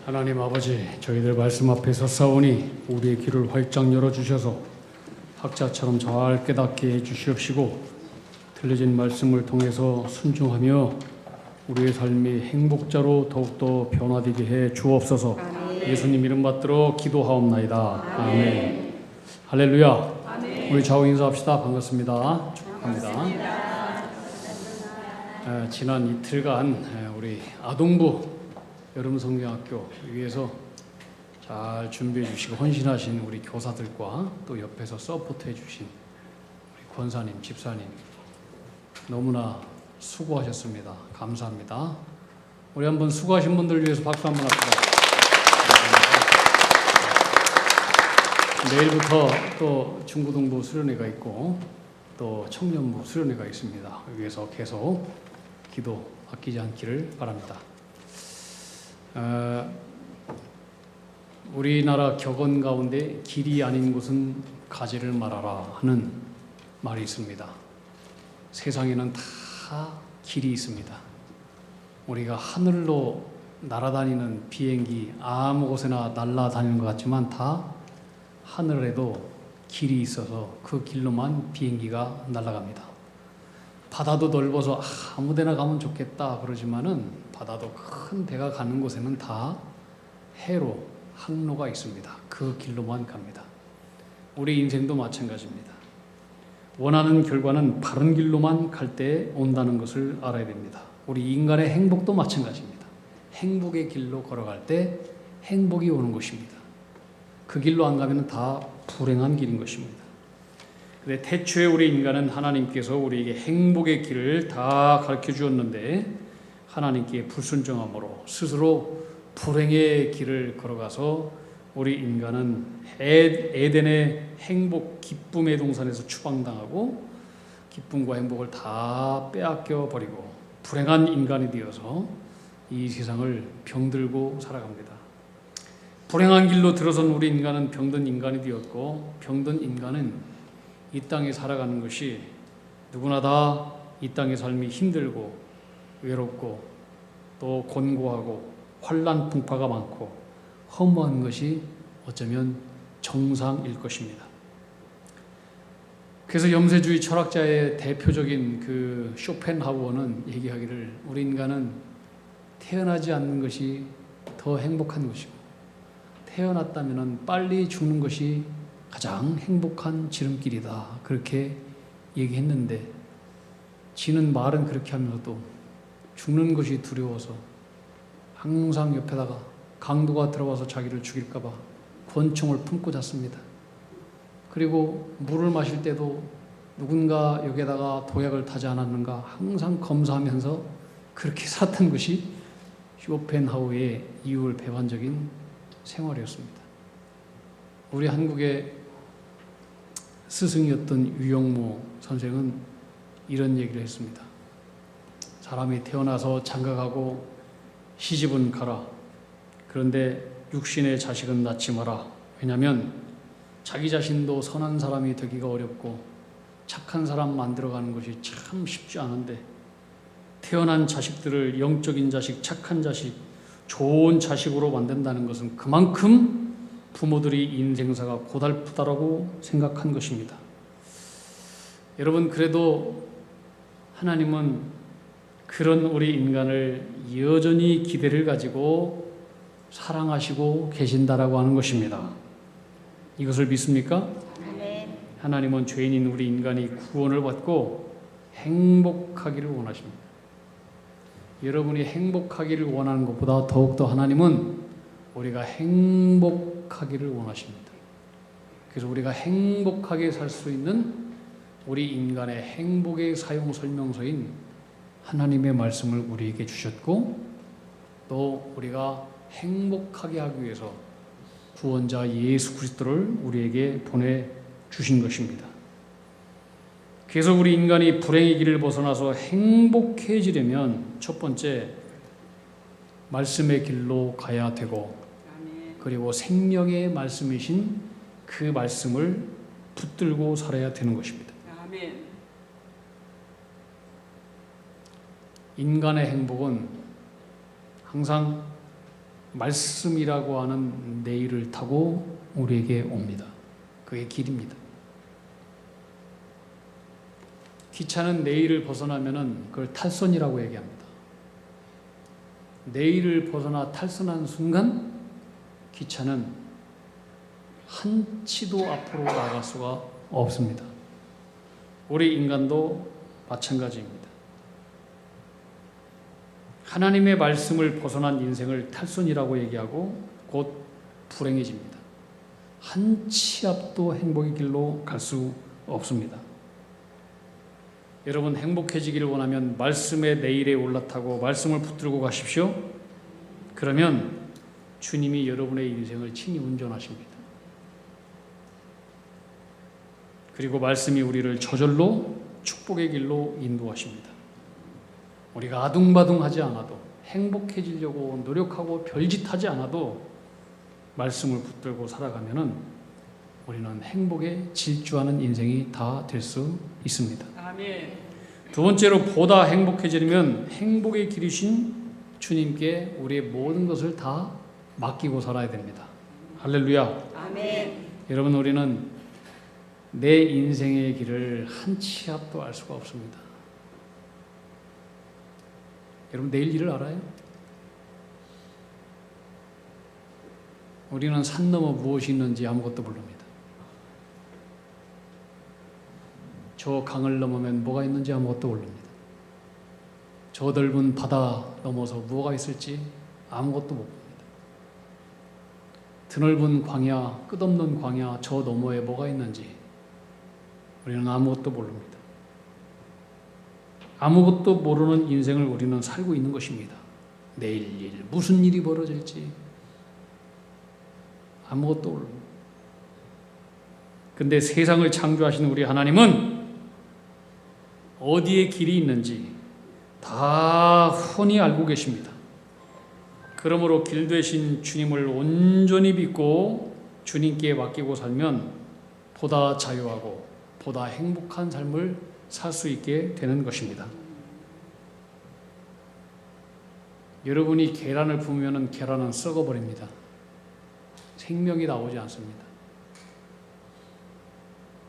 하나님 아버지, 저희들 말씀 앞에 섰사오니 우리의 귀를 활짝 열어주셔서 학자처럼 잘 깨닫게 해주시옵시고 들려진 말씀을 통해서 순종하며 우리의 삶이 행복자로 더욱더 변화되게 해 주옵소서. 아멘. 예수님 이름 받들어 기도하옵나이다. 아멘. 아멘. 할렐루야. 아멘. 우리 좌우 인사합시다. 반갑습니다. 축하합니다. 지난 이틀간 우리 아동부 여름성경학교 위에서 잘 준비해 주시고 헌신하신 우리 교사들과 또 옆에서 서포트해 주신 우리 권사님, 집사님 너무나 수고하셨습니다. 감사합니다. 우리 한번 수고하신 분들 위해서 박수 한번 합시다. 내일부터 또 중고등부 수련회가 있고 또 청년부 수련회가 있습니다. 위에서 계속 기도 아끼지 않기를 바랍니다. 우리나라 격언 가운데 길이 아닌 곳은 가지를 말아라 하는 말이 있습니다. 세상에는 다 길이 있습니다. 우리가 하늘로 날아다니는 비행기 아무 곳에나 날아다니는 것 같지만 다 하늘에도 길이 있어서 그 길로만 비행기가 날아갑니다. 바다도 넓어서 아무 데나 가면 좋겠다 그러지만은 바다도 큰 배가 가는 곳에는 다 해로 항로가 있습니다. 그 길로만 갑니다. 우리 인생도 마찬가지입니다. 원하는 결과는 바른 길로만 갈 때 온다는 것을 알아야 됩니다. 우리 인간의 행복도 마찬가지입니다. 행복의 길로 걸어갈 때 행복이 오는 것입니다. 그 길로 안 가면 다 불행한 길인 것입니다. 근데 태초에 우리 인간은 하나님께서 우리에게 행복의 길을 다 가르쳐 주었는데 하나님께 불순종함으로 스스로 불행의 길을 걸어가서 우리 인간은 에덴의 행복, 기쁨의 동산에서 추방당하고 기쁨과 행복을 다 빼앗겨 버리고 불행한 인간이 되어서 이 세상을 병들고 살아갑니다. 불행한 길로 들어선 우리 인간은 병든 인간이 되었고 병든 인간은 이 땅에 살아가는 것이 누구나 다 이 땅의 삶이 힘들고 외롭고 또 곤고하고 환난 풍파가 많고 허무한 것이 어쩌면 정상일 것입니다. 그래서 염세주의 철학자의 대표적인 그 쇼펜하우어는 얘기하기를 우리 인간은 태어나지 않는 것이 더 행복한 것이고 태어났다면 빨리 죽는 것이 가장 행복한 지름길이다. 그렇게 얘기했는데 지는 말은 그렇게 하면서도 죽는 것이 두려워서 항상 옆에다가 강도가 들어와서 자기를 죽일까 봐 권총을 품고 잤습니다. 그리고 물을 마실 때도 누군가 여기에다가 독약을 타지 않았는가 항상 검사하면서 그렇게 살았던 것이 쇼펜하우어의 이율배반적인 생활이었습니다. 우리 한국의 스승이었던 유영모 선생은 이런 얘기를 했습니다. 사람이 태어나서 장가가고 시집은 가라. 그런데 육신의 자식은 낳지 마라. 왜냐하면 자기 자신도 선한 사람이 되기가 어렵고 착한 사람 만들어가는 것이 참 쉽지 않은데 태어난 자식들을 영적인 자식, 착한 자식, 좋은 자식으로 만든다는 것은 그만큼 부모들이 인생사가 고달프다라고 생각한 것입니다. 여러분, 그래도 하나님은 그런 우리 인간을 여전히 기대를 가지고 사랑하시고 계신다라고 하는 것입니다. 이것을 믿습니까? 네. 하나님은 죄인인 우리 인간이 구원을 받고 행복하기를 원하십니다. 여러분이 행복하기를 원하는 것보다 더욱더 하나님은 우리가 행복하기를 원하십니다. 그래서 우리가 행복하게 살 수 있는 우리 인간의 행복의 사용 설명서인 하나님의 말씀을 우리에게 주셨고 또 우리가 행복하게 하기 위해서 구원자 예수 그리스도를 우리에게 보내주신 것입니다. 그래서 우리 인간이 불행의 길을 벗어나서 행복해지려면 첫 번째 말씀의 길로 가야 되고 그리고 생명의 말씀이신 그 말씀을 붙들고 살아야 되는 것입니다. 인간의 행복은 항상 말씀이라고 하는 내일을 타고 우리에게 옵니다. 그게 길입니다. 기차는 내일을 벗어나면은 그걸 탈선이라고 얘기합니다. 내일을 벗어나 탈선한 순간 기차는 한 치도 앞으로 나갈 수가 없습니다. 우리 인간도 마찬가지입니다. 하나님의 말씀을 벗어난 인생을 탈선이라고 얘기하고 곧 불행해집니다. 한 치 앞도 행복의 길로 갈 수 없습니다. 여러분 행복해지기를 원하면 말씀의 내일에 올라타고 말씀을 붙들고 가십시오. 그러면 주님이 여러분의 인생을 친히 운전하십니다. 그리고 말씀이 우리를 저절로 축복의 길로 인도하십니다. 우리가 아둥바둥하지 않아도 행복해지려고 노력하고 별짓하지 않아도 말씀을 붙들고 살아가면은 우리는 행복에 질주하는 인생이 다 될 수 있습니다. 아멘. 두 번째로 보다 행복해지려면 행복의 길이신 주님께 우리의 모든 것을 다 맡기고 살아야 됩니다. 할렐루야. 아멘. 여러분 우리는 내 인생의 길을 한 치 앞도 알 수가 없습니다. 여러분 내일 일을 알아요? 우리는 산 너머 무엇이 있는지 아무것도 모릅니다. 저 강을 넘으면 뭐가 있는지 아무것도 모릅니다. 저 넓은 바다 넘어서 뭐가 있을지 아무것도 못 봅니다. 드넓은 광야, 끝없는 광야 저 너머에 뭐가 있는지 우리는 아무것도 모릅니다. 아무것도 모르는 인생을 우리는 살고 있는 것입니다. 내일 일, 무슨 일이 벌어질지 아무것도 모릅니다. 근데 세상을 창조하신 우리 하나님은 어디에 길이 있는지 다 훤히 알고 계십니다. 그러므로 길 되신 주님을 온전히 믿고 주님께 맡기고 살면 보다 자유하고 보다 행복한 삶을 살 수 있게 되는 것입니다. 여러분이 계란을 부으면 계란은 썩어버립니다. 생명이 나오지 않습니다.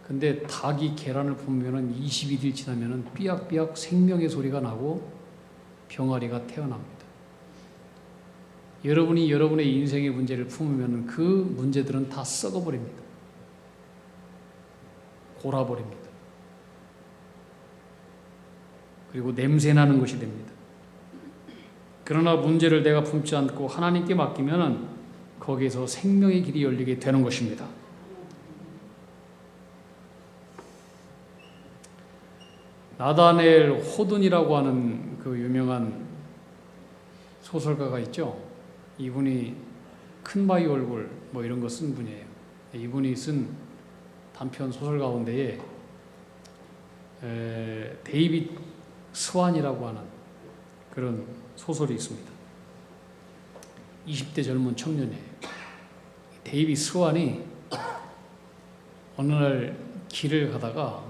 근데 닭이 계란을 품으면 22일 지나면 삐약삐약 생명의 소리가 나고 병아리가 태어납니다. 여러분이 여러분의 인생의 문제를 품으면 그 문제들은 다 썩어버립니다. 골아버립니다. 그리고 냄새나는 것이 됩니다. 그러나 문제를 내가 품지 않고 하나님께 맡기면 거기에서 생명의 길이 열리게 되는 것입니다. 나다넬 호든이라고 하는 그 유명한 소설가가 있죠. 이분이 큰 바위 얼굴 뭐 이런 거 쓴 분이에요. 이분이 쓴 단편 소설 가운데에 데이빗 스완이라고 하는 그런 소설이 있습니다. 20대 젊은 청년이에요. 데이빗 스완이 어느 날 길을 가다가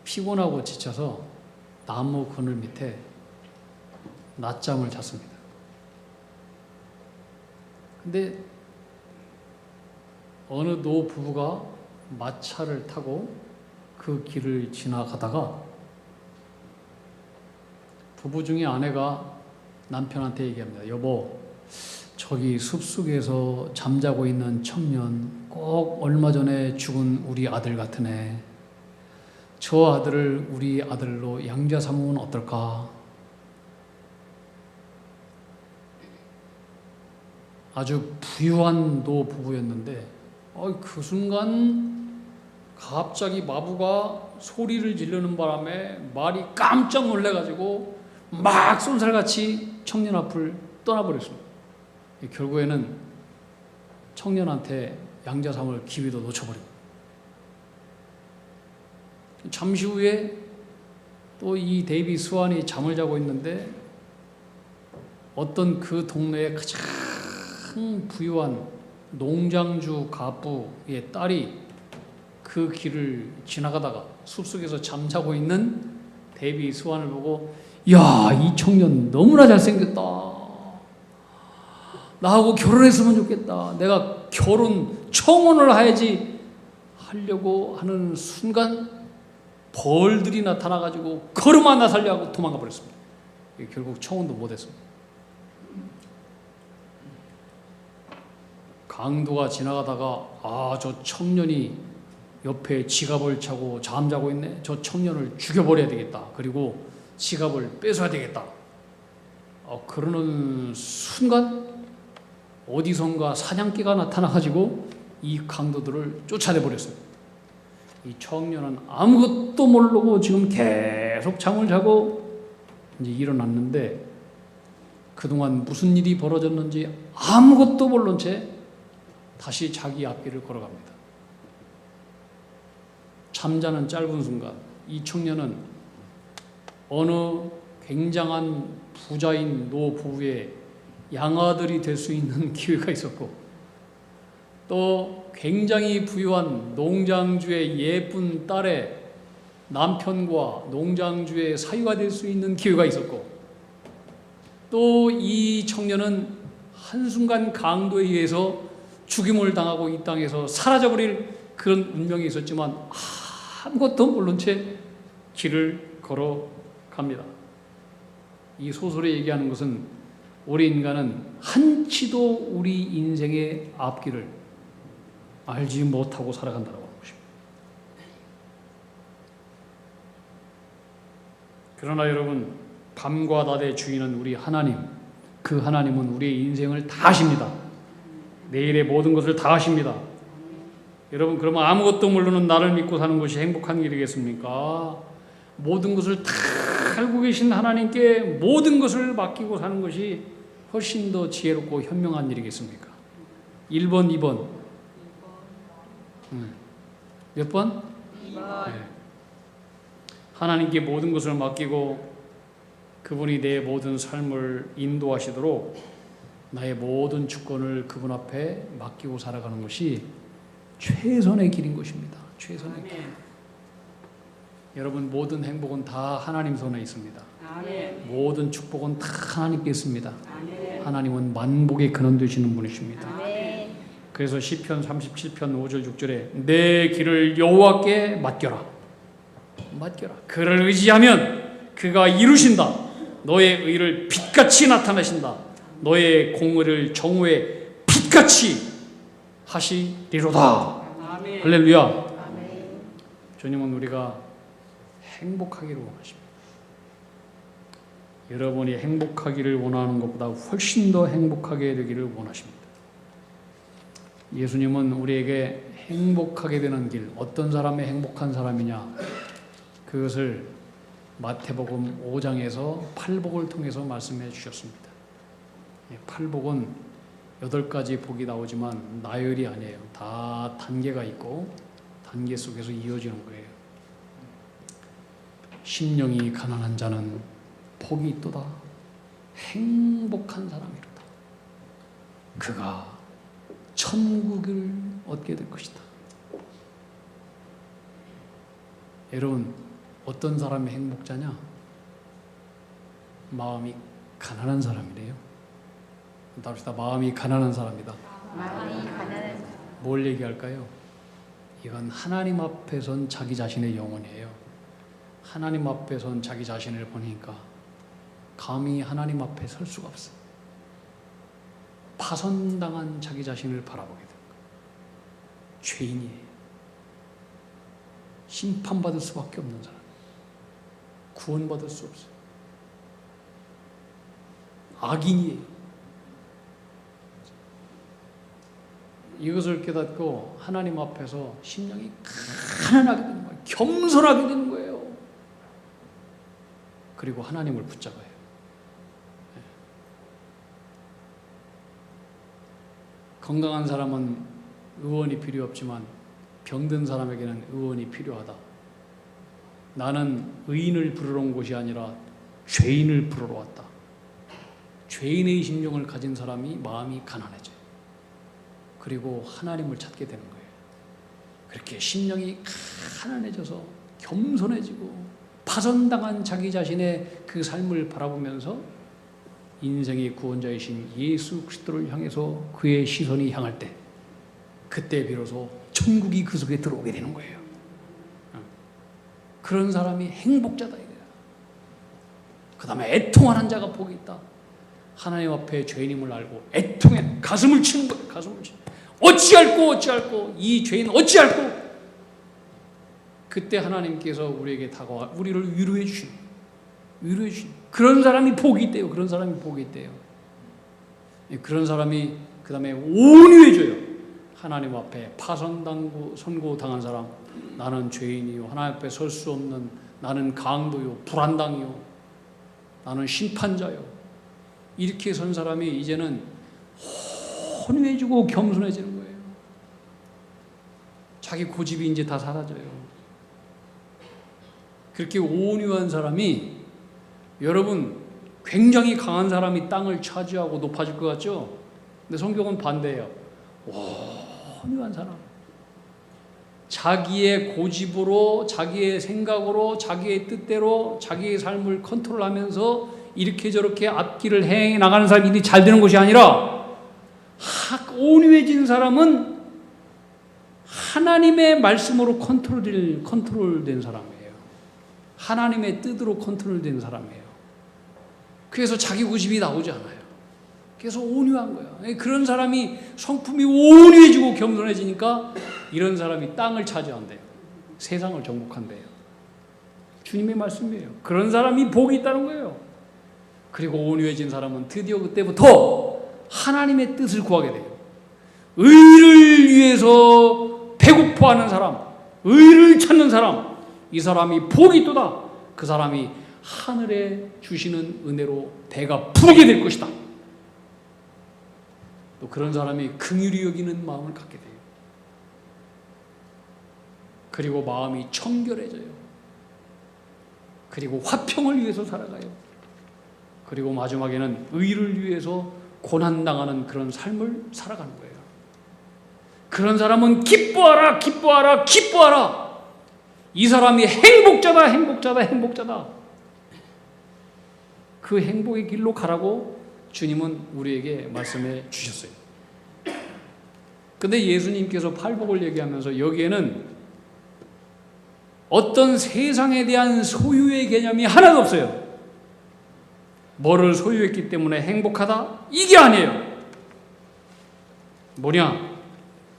피곤하고 지쳐서 나무 그늘 밑에 낮잠을 잤습니다. 근데 어느 노 부부가 마차를 타고 그 길을 지나가다가 부부 중에 아내가 남편한테 얘기합니다. 여보, 저기 숲속에서 잠자고 있는 청년, 꼭 얼마 전에 죽은 우리 아들 같은 애, 저 아들을 우리 아들로 양자 삼으면 어떨까? 아주 부유한 노부부였는데 그 순간 갑자기 마부가 소리를 지르는 바람에 말이 깜짝 놀래가지고 막 쏜살같이 청년 앞을 떠나버렸습니다. 결국에는 청년한테 양자 삼을 기회도 놓쳐버립니다. 잠시 후에 또 이 데이빗 스완이 잠을 자고 있는데 어떤 그 동네의 가장 부유한 농장주 가부의 딸이 그 길을 지나가다가 숲속에서 잠자고 있는 데이빗 스완을 보고 야, 이 청년 너무나 잘생겼다. 나하고 결혼했으면 좋겠다. 내가 결혼 청혼을 해야지 하려고 하는 순간 벌들이 나타나가지고 걸음아 나살려 하고 도망가 버렸습니다. 결국 청혼도 못했습니다. 강도가 지나가다가 저 청년이 옆에 지갑을 차고 잠자고 있네. 저 청년을 죽여버려야 되겠다. 그리고 지갑을 뺏어야 되겠다. 그러는 순간 어디선가 사냥개가 나타나가지고 이 강도들을 쫓아내 버렸어요. 이 청년은 아무것도 모르고 지금 계속 잠을 자고 이제 일어났는데 그동안 무슨 일이 벌어졌는지 아무것도 모른 채 다시 자기 앞길을 걸어갑니다. 잠자는 짧은 순간 이 청년은 어느 굉장한 부자인 노부부의 양아들이 될 수 있는 기회가 있었고, 또 굉장히 부유한 농장주의 예쁜 딸의 남편과 농장주의 사위가 될 수 있는 기회가 있었고, 또 이 청년은 한순간 강도에 의해서 죽임을 당하고 이 땅에서 사라져버릴 그런 운명이 있었지만 아무것도 모른 채 길을 걸어갑니다. 이 소설에 얘기하는 것은 우리 인간은 한치도 우리 인생의 앞길을 알지 못하고 살아간다고 하는 것입니다. 그러나 여러분, 밤과 낮의 주인은 우리 하나님, 그 하나님은 우리의 인생을 다 아십니다. 내일의 모든 것을 다 아십니다. 여러분, 그러면 아무것도 모르는 나를 믿고 사는 것이 행복한 일이겠습니까? 모든 것을 다 알고 계신 하나님께 모든 것을 맡기고 사는 것이 훨씬 더 지혜롭고 현명한 일이겠습니까? 1번, 2번. 몇 번? 2번. 네. 하나님께 모든 것을 맡기고 그분이 내 모든 삶을 인도하시도록 나의 모든 주권을 그분 앞에 맡기고 살아가는 것이 최선의 길인 것입니다. 최선의 길. 여러분, 모든 행복은 다 하나님 손에 있습니다. 아멘. 모든 축복은 다 하나님께 있습니다. 아멘. 하나님은 만복의 근원 되시는 분이십니다. 아멘. 그래서 시편 37편 5절 6절에 내 길을 여호와께 맡겨라. 맡겨라. 그를 의지하면 그가 이루신다. 너의 의를 빛같이 나타내신다. 너의 공의를 정오에 빛같이 하시리로다. 아멘. 할렐루야. 아멘. 주님은 우리가 행복하기를 원하십니다. 여러분이 행복하기를 원하는 것보다 훨씬 더 행복하게 되기를 원하십니다. 예수님은 우리에게 행복하게 되는 길, 어떤 사람이 행복한 사람이냐, 그것을 마태복음 5장에서 팔복을 통해서 말씀해 주셨습니다. 팔복은 8가지 복이 나오지만 나열이 아니에요. 다 단계가 있고 단계 속에서 이어지는 거예요. 심령이 가난한 자는 복이 있도다. 행복한 사람이로다. 그가 천국을 얻게 될 것이다. 여러분, 어떤 사람이 행복자냐? 마음이 가난한 사람이래요. 답시다. 마음이 가난한 사람이다. 마음이 가난한 사람. 뭘 얘기할까요? 이건 하나님 앞에 선 자기 자신의 영혼이에요. 하나님 앞에 선 자기 자신을 보니까 감히 하나님 앞에 설 수가 없어요. 파손당한 자기 자신을 바라보게 됩니다. 죄인이에요. 심판받을 수밖에 없는 사람. 구원받을 수 없어요. 악인이에요. 이것을 깨닫고 하나님 앞에서 심령이 가난하게 되는 거예요. 겸손하게 되는 거예요. 그리고 하나님을 붙잡아요. 건강한 사람은 의원이 필요 없지만 병든 사람에게는 의원이 필요하다. 나는 의인을 부르러 온 곳이 아니라 죄인을 부르러 왔다. 죄인의 심령을 가진 사람이 마음이 가난해져요. 그리고 하나님을 찾게 되는 거예요. 그렇게 심령이 가난해져서 겸손해지고 파손당한 자기 자신의 그 삶을 바라보면서 인생의 구원자이신 예수 그리스도를 향해서 그의 시선이 향할 때, 그때 비로소 천국이 그 속에 들어오게 되는 거예요. 그런 사람이 행복자다 이거야. 그 다음에 애통하는 자가 복이 있다. 하나님 앞에 죄인임을 알고 애통해 가슴을 치는 거야. 가슴을 치는 거야. 어찌할꼬 이 죄인 어찌할꼬. 그때 하나님께서 우리에게 다가와 우리를 위로해 주시는 그런 사람이 복이 있대요. 그런 사람이 복이 있대요. 그런 사람이 그 다음에 온유해져요. 하나님 앞에 선고당한 사람, 나는 죄인이요, 하나님 앞에 설 수 없는, 나는 강도요, 불안당이요, 나는 심판자요, 이렇게 선 사람이 이제는 온유해지고 겸손해지는 거예요. 자기 고집이 이제 다 사라져요. 그렇게 온유한 사람이, 여러분, 굉장히 강한 사람이 땅을 차지하고 높아질 것 같죠? 근데 성경은 반대예요. 온유한 사람, 자기의 고집으로, 자기의 생각으로, 자기의 뜻대로 자기의 삶을 컨트롤하면서 이렇게 저렇게 앞길을 해 나가는 사람이 일이 잘 되는 것이 아니라, 온유해진 사람은 하나님의 말씀으로 컨트롤된 사람이에요. 하나님의 뜻으로 컨트롤된 사람이에요. 그래서 자기 고집이 나오지 않아요. 그래서 온유한 거야. 그런 사람이 성품이 온유해지고 겸손해지니까 이런 사람이 땅을 차지한대요. 세상을 정복한대요. 주님의 말씀이에요. 그런 사람이 복이 있다는 거예요. 그리고 온유해진 사람은 드디어 그때부터 하나님의 뜻을 구하게 돼요. 의를 위해서 배고파하는 사람, 의를 찾는 사람, 이 사람이 복이 있도다. 그 사람이 하늘에 주시는 은혜로 배가 부르게 될 것이다. 또 그런 사람이 긍휼히 여기는 마음을 갖게 돼요. 그리고 마음이 청결해져요. 그리고 화평을 위해서 살아가요. 그리고 마지막에는 의를 위해서 고난당하는 그런 삶을 살아가는 거예요. 그런 사람은 기뻐하라, 기뻐하라, 기뻐하라. 이 사람이 행복자다, 행복자다, 행복자다. 그 행복의 길로 가라고 주님은 우리에게 말씀해 주셨어요. 근데 예수님께서 팔복을 얘기하면서 여기에는 어떤 세상에 대한 소유의 개념이 하나도 없어요. 뭐를 소유했기 때문에 행복하다? 이게 아니에요. 뭐냐?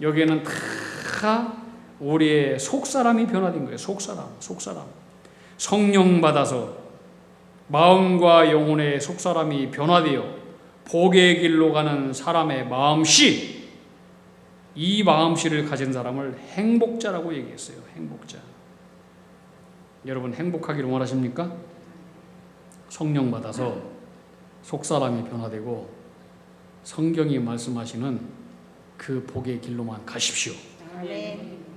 여기에는 다 우리의 속사람이 변화된 거예요. 속사람. 성령 받아서 마음과 영혼의 속사람이 변화되어 복의 길로 가는 사람의 마음씨, 이 마음씨를 가진 사람을 행복자라고 얘기했어요. 행복자. 여러분 행복하기를 원하십니까? 성령 받아서 속사람이 변화되고 성경이 말씀하시는 그 복의 길로만 가십시오.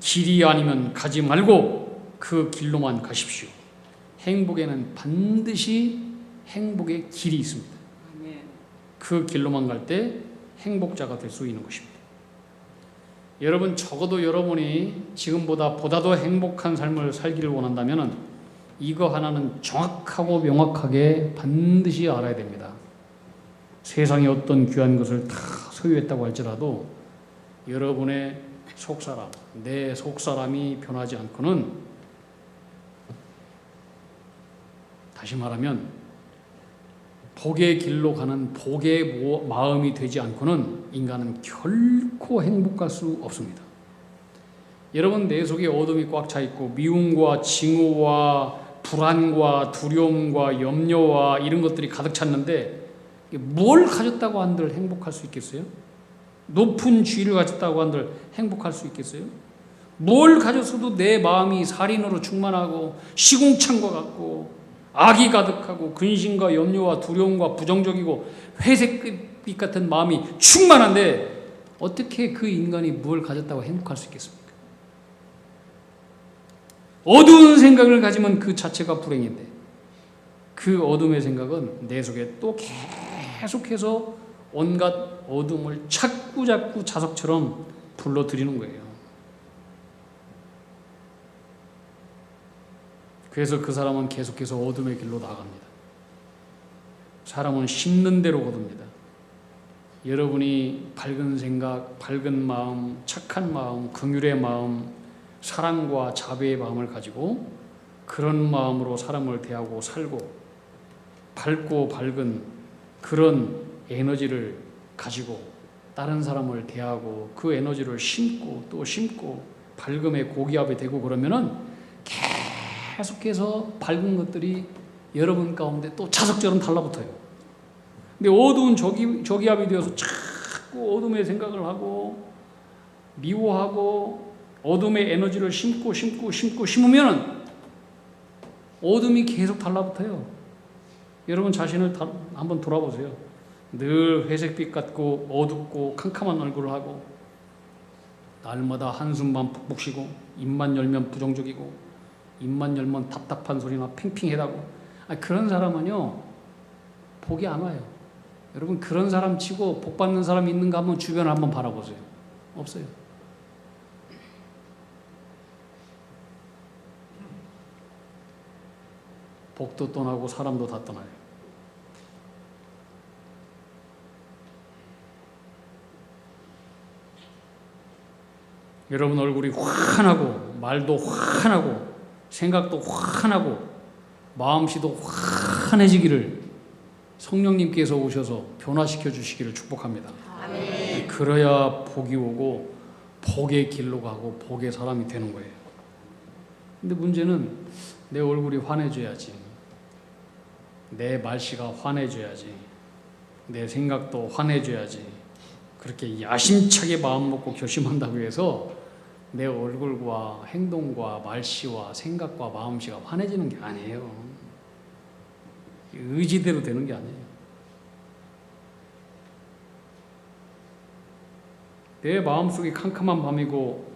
길이 아니면 가지 말고 그 길로만 가십시오. 행복에는 반드시 행복의 길이 있습니다. 그 길로만 갈 때 행복자가 될 수 있는 것입니다. 여러분 적어도 여러분이 지금보다 보다도 행복한 삶을 살기를 원한다면 이거 하나는 정확하고 명확하게 반드시 알아야 됩니다. 세상에 어떤 귀한 것을 다 소유했다고 할지라도 여러분의 속사람, 내 속사람이 변하지 않고는, 다시 말하면 복의 길로 가는 복의 마음이 되지 않고는 인간은 결코 행복할 수 없습니다. 여러분 내 속에 어둠이 꽉 차 있고 미움과 징후와 불안과 두려움과 염려와 이런 것들이 가득 찼는데 뭘 가졌다고 한들 행복할 수 있겠어요? 높은 지위를 가졌다고 한들 행복할 수 있겠어요? 뭘 가졌어도 내 마음이 살인으로 충만하고 시궁창과 같고 악이 가득하고 근심과 염려와 두려움과 부정적이고 회색빛 같은 마음이 충만한데 어떻게 그 인간이 뭘 가졌다고 행복할 수 있겠습니까? 어두운 생각을 가지면 그 자체가 불행인데 그 어둠의 생각은 내 속에 또 계속해서 온갖 어둠을 자꾸 자석처럼 불러들이는 거예요. 그래서 그 사람은 계속해서 어둠의 길로 나아갑니다. 사람은 심는 대로 거둡니다. 여러분이 밝은 생각, 밝은 마음, 착한 마음, 긍휼의 마음, 사랑과 자비의 마음을 가지고 그런 마음으로 사람을 대하고 살고 밝고 밝은 그런 에너지를 가지고 다른 사람을 대하고 그 에너지를 심고 또 심고 밝음의 고기압이 되고 그러면은 계속해서 밝은 것들이 여러분 가운데 또 자석처럼 달라붙어요. 근데 어두운 저기압이 되어서 자꾸 어둠의 생각을 하고 미워하고 어둠의 에너지를 심으면 어둠이 계속 달라붙어요. 여러분 자신을 한번 돌아보세요. 늘 회색빛 같고 어둡고 캄캄한 얼굴을 하고 날마다 한숨만 푹푹 쉬고 입만 열면 부정적이고 입만 열면 답답한 소리나 팽팽하다고 그런 사람은요 복이 안 와요. 여러분 그런 사람 치고 복 받는 사람이 있는가 한번 주변을 한번 바라보세요. 없어요. 복도 떠나고 사람도 다 떠나요. 여러분 얼굴이 환하고 말도 환하고 생각도 환하고 마음씨도 환해지기를 성령님께서 오셔서 변화시켜 주시기를 축복합니다. 아멘. 그래야 복이 오고 복의 길로 가고 복의 사람이 되는 거예요. 근데 문제는 내 얼굴이 환해져야지, 내 말씨가 환해져야지, 내 생각도 환해져야지, 그렇게 야심차게 마음 먹고 결심한다고 해서 내 얼굴과 행동과 말씨와 생각과 마음씨가 환해지는 게 아니에요. 의지대로 되는 게 아니에요. 내 마음속이 캄캄한 밤이고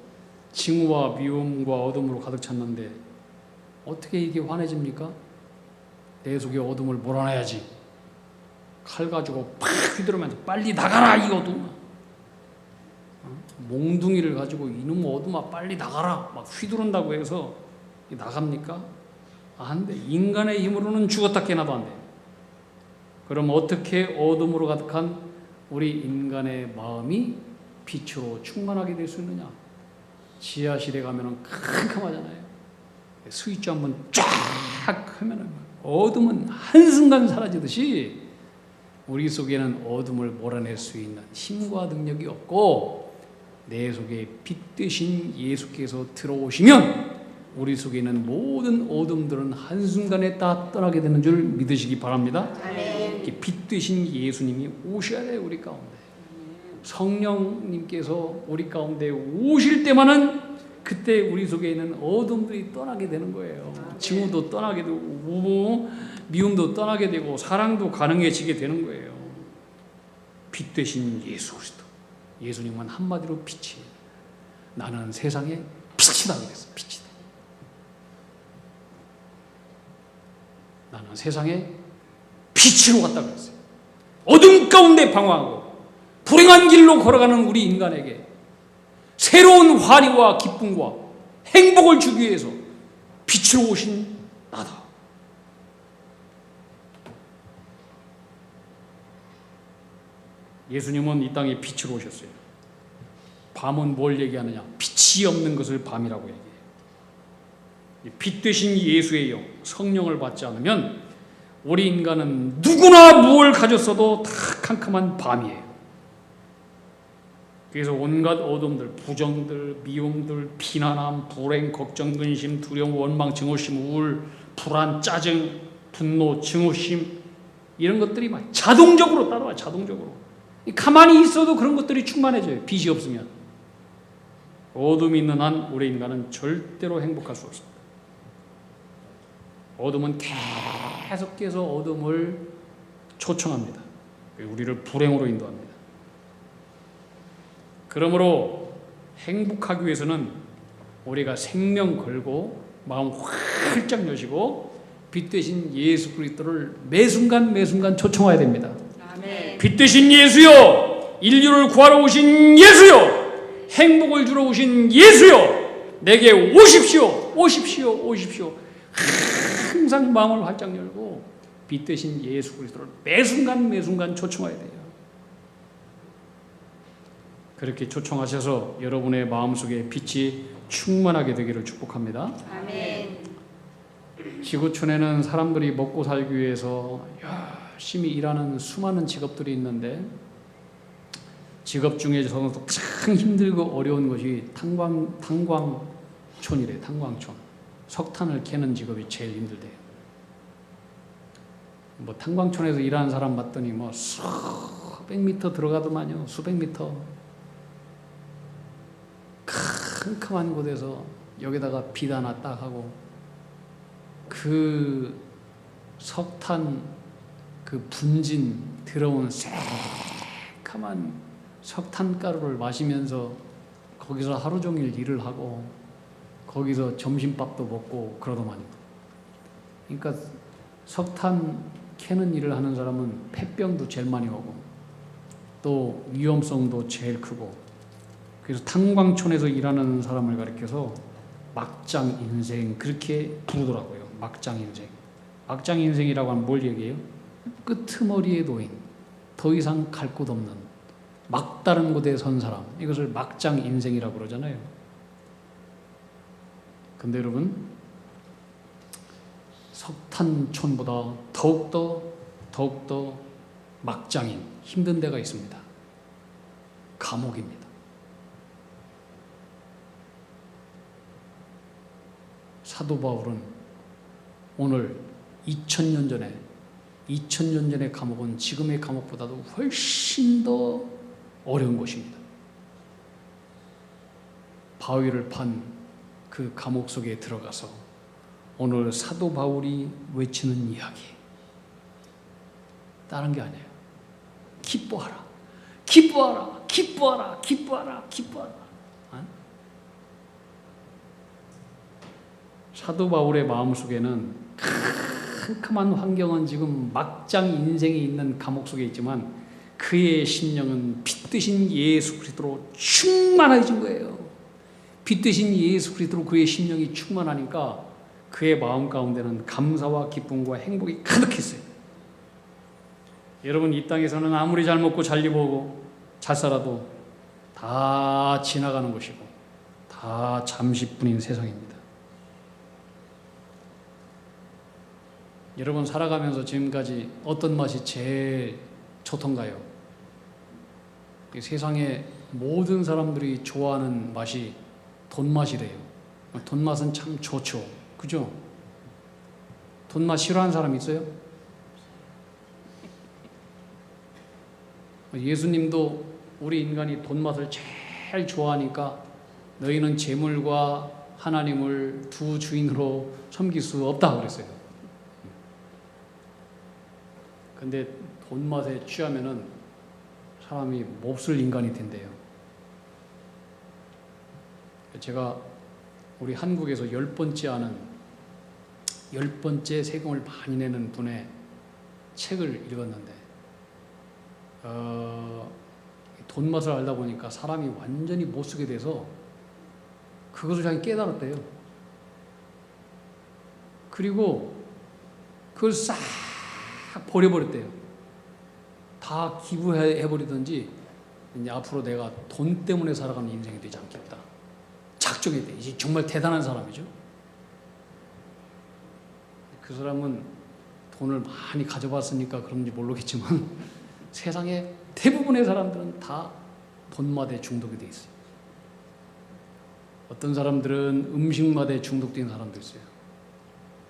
징후와 미움과 어둠으로 가득 찼는데 어떻게 이게 환해집니까? 내 속에 어둠을 몰아내야지. 칼 가지고 팍 휘두르면서 빨리 나가라 이 어둠아. 몽둥이를 가지고 이놈 어둠아 빨리 나가라 막 휘두른다고 해서 나갑니까? 안 돼. 인간의 힘으로는 죽었다 깨나도 안 돼. 그럼 어떻게 어둠으로 가득한 우리 인간의 마음이 빛으로 충만하게 될 수 있느냐? 지하실에 가면은 캄캄하잖아요. 스위치 한번 쫙 하면은 어둠은 한순간 사라지듯이 우리 속에는 어둠을 몰아낼 수 있는 힘과 능력이 없고 내 속에 빛 되신 예수께서 들어오시면 우리 속에 있는 모든 어둠들은 한순간에 다 떠나게 되는 줄 믿으시기 바랍니다. 아멘. 빛 되신 예수님이 오셔야 돼요. 우리 가운데 성령님께서 우리 가운데 오실 때만은 그때 우리 속에 있는 어둠들이 떠나게 되는 거예요. 징후도 떠나게 되고 미움도 떠나게 되고 사랑도 가능해지게 되는 거예요. 빛 되신 예수 그리스도, 예수님은 한마디로 빛이에요. 나는 세상의 빛이다 그랬어. 빛이다. 나는 세상의 빛으로 갔다 그랬어요. 어둠 가운데 방황하고 불행한 길로 걸어가는 우리 인간에게 새로운 환희와 기쁨과 행복을 주기 위해서 빛으로 오신 나다. 예수님은 이 땅에 빛으로 오셨어요. 밤은 뭘 얘기하느냐? 빛이 없는 것을 밤이라고 얘기해요. 빛 되신 예수의 영, 성령을 받지 않으면 우리 인간은 누구나 무엇을 가졌어도 다 캄캄한 밤이에요. 그래서 온갖 어둠들, 부정들, 미움들, 비난함, 불행, 걱정, 근심, 두려움, 원망, 증오심, 우울, 불안, 짜증, 분노, 증오심 이런 것들이 막 자동적으로 따라와요. 자동적으로. 가만히 있어도 그런 것들이 충만해져요. 빛이 없으면. 어둠이 있는 한 우리 인간은 절대로 행복할 수 없습니다. 어둠은 계속해서 어둠을 초청합니다. 우리를 불행으로 인도합니다. 그러므로 행복하기 위해서는 우리가 생명 걸고 마음 활짝 여시고 빛 되신 예수 그리스도를 매순간 초청해야 됩니다. 아멘. 빛 되신 예수여, 인류를 구하러 오신 예수여, 행복을 주러 오신 예수여, 내게 오십시오. 항상 마음을 활짝 열고 빛 대신 예수 그리스도를 매순간 매순간 초청해야 돼요. 그렇게 초청하셔서 여러분의 마음속에 빛이 충만하게 되기를 축복합니다. 아멘. 지구촌에는 사람들이 먹고 살기 위해서 열심히 일하는 수많은 직업들이 있는데 직업 중에서도 가장 힘들고 어려운 것이 탄광촌이래. 탄광촌. 석탄을 캐는 직업이 제일 힘들대요. 뭐 탄광촌에서 일하는 사람 봤더니 뭐 수백 미터 들어가더만요. 수백 미터. 캄캄한 곳에서 여기다가 빛 하나 딱 하고 그 석탄 그 분진 들어온 새카만 석탄가루를 마시면서 거기서 하루 종일 일을 하고 거기서 점심밥도 먹고 그러더만요. 그러니까 석탄 캐는 일을 하는 사람은 폐병도 제일 많이 오고 또 위험성도 제일 크고 그래서 탄광촌에서 일하는 사람을 가리켜서 막장 인생 그렇게 부르더라고요. 막장 인생. 막장 인생이라고 하면 뭘 얘기해요? 끄트머리에 놓인 더 이상 갈 곳 없는 막다른 곳에 선 사람, 이것을 막장 인생이라고 그러잖아요. 근데 여러분 석탄촌보다 더욱더 막장인 힘든 데가 있습니다. 감옥입니다. 사도 바울은 오늘 2000년 전의 감옥은 지금의 감옥보다도 훨씬 더 어려운 곳입니다. 바위를 판 그 감옥 속에 들어가서 오늘 사도 바울이 외치는 이야기, 다른 게 아니에요. 기뻐하라, 기뻐하라, 기뻐하라, 기뻐하라, 기뻐하라. 사도 바울의 마음속에는 캄캄한 환경은 지금 막장 인생이 있는 감옥 속에 있지만 그의 심령은 빛 대신 예수 그리스도로 충만해진 거예요. 빛 대신 예수 그리스도로 그의 심령이 충만하니까 그의 마음 가운데는 감사와 기쁨과 행복이 가득했어요. 여러분, 이 땅에서는 아무리 잘 먹고 잘 입고 잘 살아도 다 지나가는 것이고 다 잠시뿐인 세상입니다. 여러분, 살아가면서 지금까지 어떤 맛이 제일 좋던가요? 세상에 모든 사람들이 좋아하는 맛이 돈맛이래요. 돈맛은 참 좋죠. 그죠? 돈맛 싫어하는 사람 있어요? 예수님도 우리 인간이 돈맛을 제일 좋아하니까 너희는 재물과 하나님을 두 주인으로 섬길 수 없다 그랬어요. 근데 돈맛에 취하면은 사람이 몹쓸 인간이 된대요. 제가 우리 한국에서 10번째 세금을 많이 내는 분의 책을 읽었는데 돈맛을 알다 보니까 사람이 완전히 못 쓰게 돼서 그것을 자기 깨달았대요. 그리고 그걸 싹 버려버렸대요. 다 기부해버리든지 이제 앞으로 내가 돈 때문에 살아가는 인생이 되지 않겠다. 작정이 돼. 이제 정말 대단한 사람이죠. 그 사람은 돈을 많이 가져봤으니까 그런지 모르겠지만 세상에 대부분의 사람들은 다 돈맛에 중독이 돼 있어요. 어떤 사람들은 음식맛에 중독된 사람도 있어요.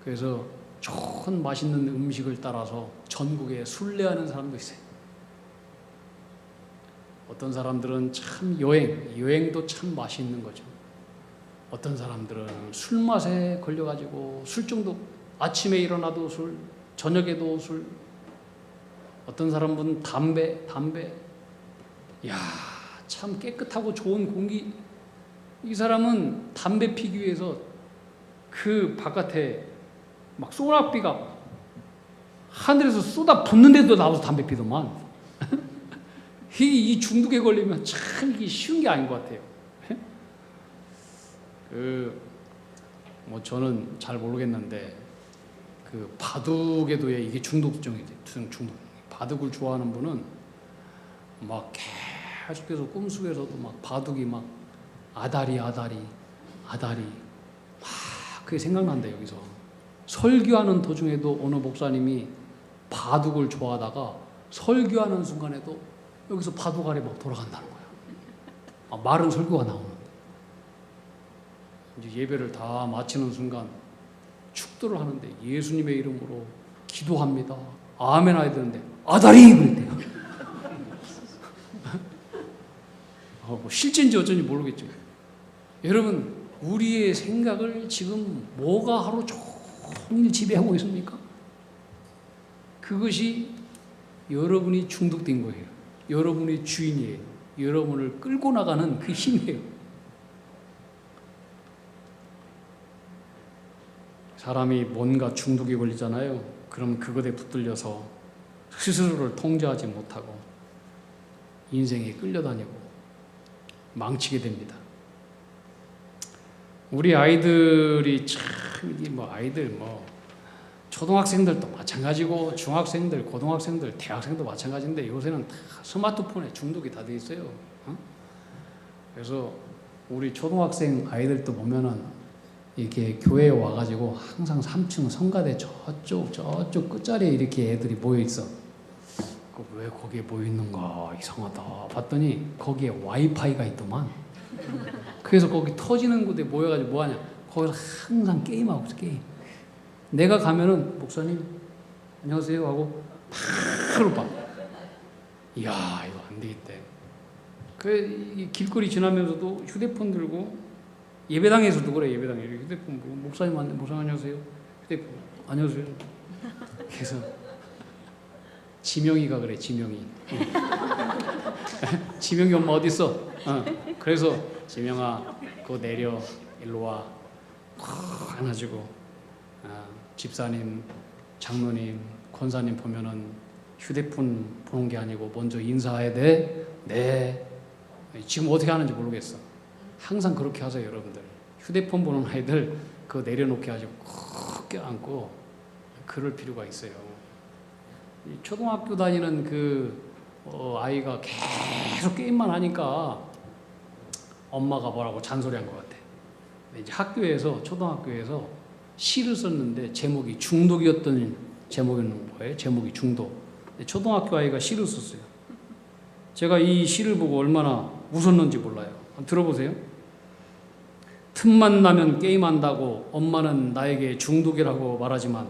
그래서 좋은 맛있는 음식을 따라서 전국에 순례하는 사람도 있어요. 어떤 사람들은 참 여행도 참 맛있는 거죠. 어떤 사람들은 술맛에 걸려가지고 술 중독, 아침에 일어나도 술, 저녁에도 술. 어떤 사람은 담배. 이야, 참 깨끗하고 좋은 공기. 이 사람은 담배 피기 위해서 그 바깥에 막 소나비가 하늘에서 쏟아 붓는데도 나와서 담배 피더만. 이 중독에 걸리면 참 이게 쉬운 게 아닌 것 같아요. 저는 잘 모르겠는데 그 바둑에도 이게 중독성이지. 중독. 바둑을 좋아하는 분은 막 계속해서 꿈속에서도 막 바둑이 막 아다리 막 그게 생각난다. 여기서 설교하는 도중에도 어느 목사님이 바둑을 좋아하다가 설교하는 순간에도 여기서 바둑 아래 막 돌아간다는 거야. 말은 설교가 나오는데 이제 예배를 다 마치는 순간 축도를 하는데 예수님의 이름으로 기도합니다. 아멘 해야 되는데 아다리 그랬대요. 뭐 실제인지 어쩐지 모르겠죠. 여러분, 우리의 생각을 지금 뭐가 하루 종일 지배하고 있습니까? 그것이 여러분이 중독된 거예요. 여러분의 주인이에요. 여러분을 끌고 나가는 그 힘이에요. 사람이 뭔가 중독에 걸리잖아요. 그럼 그것에 붙들려서 스스로를 통제하지 못하고 인생에 끌려다니고 망치게 됩니다. 우리 아이들이 참, 아이들 초등학생들도 마찬가지고 중학생들, 고등학생들, 대학생도 마찬가지인데 요새는 다 스마트폰에 중독이 다 돼 있어요. 그래서 우리 초등학생 아이들도 보면은 이렇게 교회에 와가지고 항상 3층 성가대 저쪽 끝자리에 이렇게 애들이 모여 있어. 왜 거기에 모여 있는가 이상하다. 봤더니 거기에 와이파이가 있더만. 그래서 거기 터지는 곳에 모여가지고 뭐하냐? 거기서 항상 게임하고 있어. 게임. 내가 가면은 목사님 안녕하세요 하고 바로 봐. 이야 이거 안 되겠대. 그 길거리 지나면서도 휴대폰 들고 예배당에서도 그래. 예배당에 휴대폰 보고 목사님 안녕하세요. 휴대폰 안녕하세요. 그래서 지명이가 그래. 지명이. 지명이 엄마 어디 있어? 그래서 지명아 그거 내려 일로 와. 안아주고 집사님, 장로님, 권사님 보면은 휴대폰 보는 게 아니고 먼저 인사해야 돼. 네. 지금 어떻게 하는지 모르겠어. 항상 그렇게 하세요, 여러분들. 휴대폰 보는 아이들 그거 내려놓게 하시고 꼭 껴안고 그럴 필요가 있어요. 초등학교 다니는 아이가 계속 게임만 하니까 엄마가 뭐라고 잔소리한 것 같아. 이제 초등학교에서 시를 썼는데 제목이 중독이었던 제목이었는 거예요. 제목이 중독. 초등학교 아이가 시를 썼어요. 제가 이 시를 보고 얼마나 웃었는지 몰라요. 한번 들어보세요. 틈만 나면 게임한다고 엄마는 나에게 중독이라고 말하지만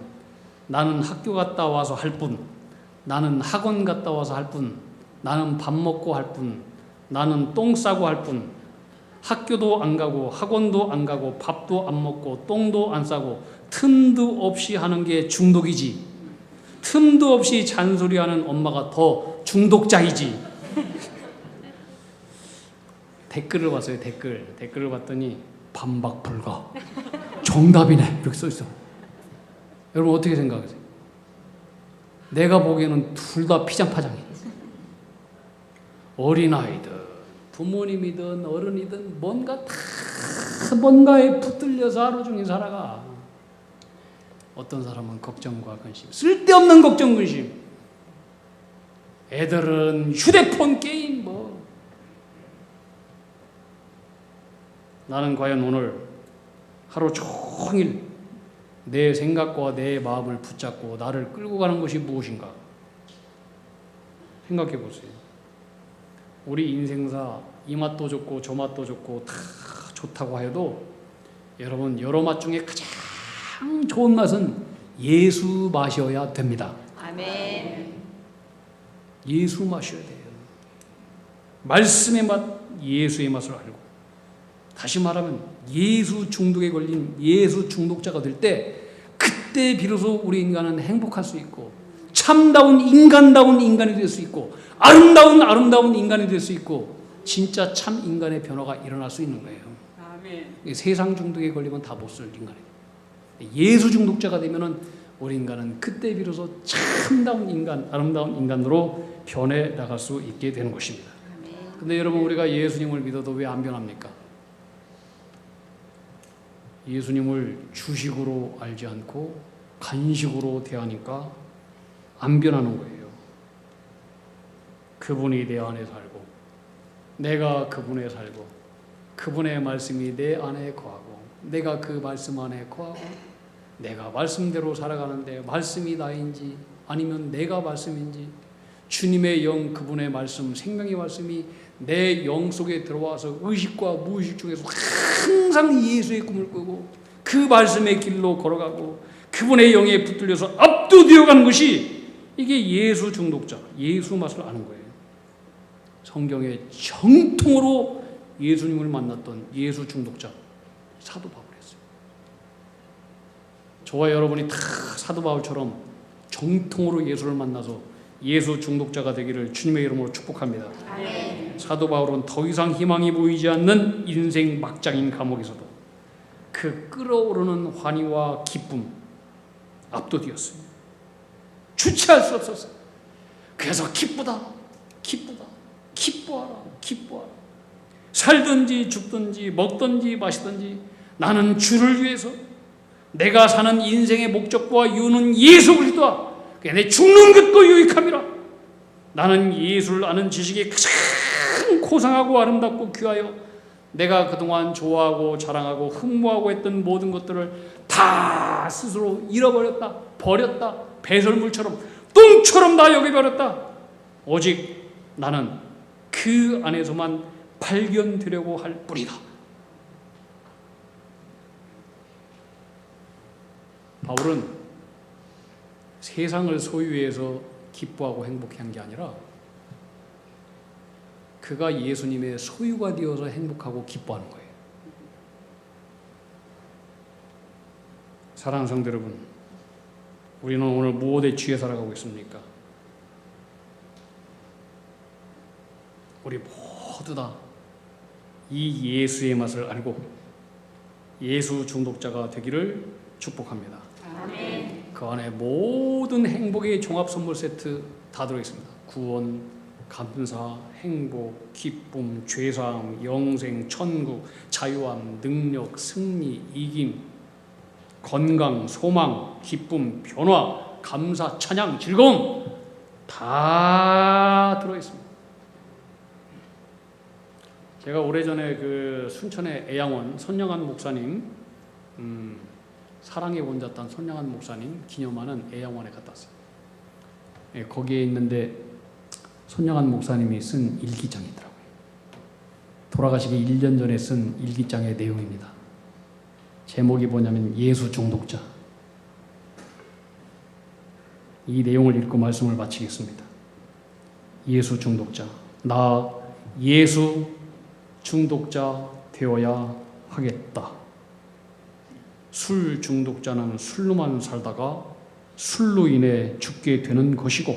나는 학교 갔다 와서 할 뿐, 나는 학원 갔다 와서 할 뿐, 나는 밥 먹고 할 뿐, 나는 똥 싸고 할 뿐, 학교도 안 가고 학원도 안 가고 밥도 안 먹고 똥도 안 싸고 틈도 없이 하는 게 중독이지. 틈도 없이 잔소리하는 엄마가 더 중독자이지. 댓글을 봤어요. 댓글을 봤더니 반박 불가. 정답이네. 이렇게 써 있어. 여러분 어떻게 생각하세요? 내가 보기에는 둘 다 피장파장이에요. 어린아이든 부모님이든 어른이든 뭔가에 붙들려서 하루 종일 살아가. 어떤 사람은 걱정과 근심, 쓸데없는 걱정 근심. 애들은 휴대폰 게임 나는 과연 오늘 하루 종일 내 생각과 내 마음을 붙잡고 나를 끌고 가는 것이 무엇인가? 생각해 보세요. 우리 인생사 이 맛도 좋고 저 맛도 좋고 다 좋다고 해도 여러분 여러 맛 중에 가장 좋은 맛은 예수 맛이어야 됩니다. 아멘. 예수 마셔야 돼요. 말씀의 맛, 예수의 맛을 알고. 다시 말하면 예수 중독에 걸린 예수 중독자가 될 때 그때 비로소 우리 인간은 행복할 수 있고 참다운 인간이 될 수 있고 아름다운 인간이 될 수 있고 진짜 참 인간의 변화가 일어날 수 있는 거예요. 아멘. 세상 중독에 걸리면 다 못 쓸 인간이에요. 예수 중독자가 되면은 우리 인간은 그때 비로소 참다운 인간, 아름다운 인간으로 변해 나갈 수 있게 되는 것입니다. 근데 여러분 우리가 예수님을 믿어도 왜 안 변합니까? 예수님을 주식으로 알지 않고 간식으로 대하니까 안 변하는 거예요. 그분이 내 안에 살고 내가 그분에 살고 그분의 말씀이 내 안에 거하고 내가 그 말씀 안에 거하고 내가 말씀대로 살아가는데 말씀이 나인지 아니면 내가 말씀인지 주님의 영 그분의 말씀 생명의 말씀이 내 영 속에 들어와서 의식과 무의식 중에서 항상 예수의 꿈을 꾸고 그 말씀의 길로 걸어가고 그분의 영에 붙들려서 압도되어가는 것이 이게 예수 중독자, 예수 맛을 아는 거예요. 성경에 정통으로 예수님을 만났던 예수 중독자 사도 바울이었어요. 저와 여러분이 다 사도 바울처럼 정통으로 예수를 만나서 예수 중독자가 되기를 주님의 이름으로 축복합니다. 아멘. 사도 바울은 더 이상 희망이 보이지 않는 인생 막장인 감옥에서도 그 끓어오르는 환희와 기쁨 압도되었습니다. 주체할 수 없었어요. 그래서 기쁘다, 기쁘다, 기뻐하라, 기뻐하라. 살든지 죽든지 먹든지 마시든지 나는 주를 위해서 내가 사는 인생의 목적과 이유는 예수 그리스도와 내 죽는 것도 유익함이라. 나는 예수를 아는 지식이 가장 고상하고 아름답고 귀하여 내가 그동안 좋아하고 자랑하고 흠모하고 했던 모든 것들을 다 스스로 잃어버렸다, 버렸다, 배설물처럼 똥처럼 다 여겨버렸다. 오직 나는 그 안에서만 발견되려고 할 뿐이다. 바울은 세상을 소유해서 기뻐하고 행복한 게 아니라 그가 예수님의 소유가 되어서 행복하고 기뻐하는 거예요. 사랑하는 성도 여러분, 우리는 오늘 무엇에 취해 살아가고 있습니까? 우리 모두 다 이 예수의 맛을 알고 예수 중독자가 되기를 축복합니다. 아멘. 그 안에 모든 행복의 종합 선물 세트 다 들어있습니다. 구원, 감사, 행복, 기쁨, 죄사함, 영생, 천국, 자유함, 능력, 승리, 이김, 건강, 소망, 기쁨, 변화, 감사, 찬양, 즐거움 다 들어있습니다. 제가 오래전에 그 순천의 애양원 선영한 목사님 사랑의 원자탄 선영한 목사님 기념하는 애양원에 갔다 왔어요. 예, 거기에 있는데 선영한 목사님이 쓴 일기장이 있더라고요. 돌아가시기 1년 전에 쓴 일기장의 내용입니다. 제목이 뭐냐면 예수 중독자. 이 내용을 읽고 말씀을 마치겠습니다. 예수 중독자. 나 예수 중독자 되어야 하겠다. 술 중독자는 술로만 살다가 술로 인해 죽게 되는 것이고,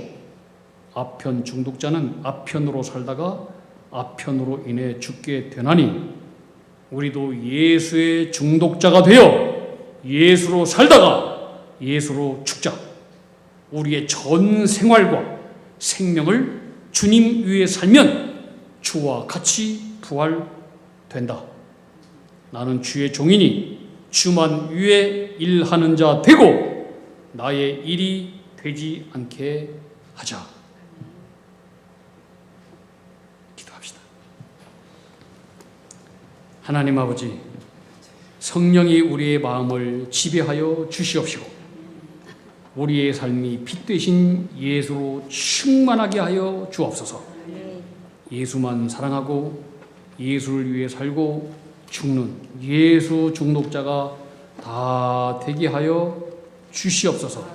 아편 중독자는 아편으로 살다가 아편으로 인해 죽게 되나니, 우리도 예수의 중독자가 되어 예수로 살다가 예수로 죽자. 우리의 전 생활과 생명을 주님 위에 살면 주와 같이 부활된다. 나는 주의 종이니 주만 위에 일하는 자 되고 나의 일이 되지 않게 하자. 기도합시다. 하나님 아버지, 성령이 우리의 마음을 지배하여 주시옵시고 우리의 삶이 빛 되신 예수로 충만하게 하여 주옵소서. 예수만 사랑하고 예수를 위해 살고 죽는 예수 중독자가 다 되게 하여 주시옵소서.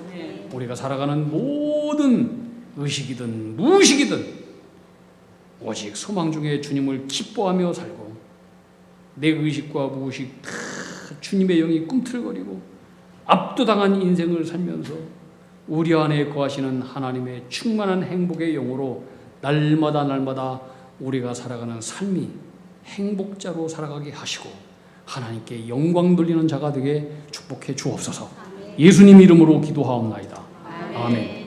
우리가 살아가는 모든 의식이든 무의식이든 오직 소망 중에 주님을 기뻐하며 살고, 내 의식과 무의식 다 주님의 영이 꿈틀거리고 압도당한 인생을 살면서 우리 안에 거하시는 하나님의 충만한 행복의 영으로 날마다 우리가 살아가는 삶이 행복자로 살아가게 하시고 하나님께 영광 돌리는 자가 되게 축복해 주옵소서. 예수님 이름으로 기도하옵나이다. 아멘.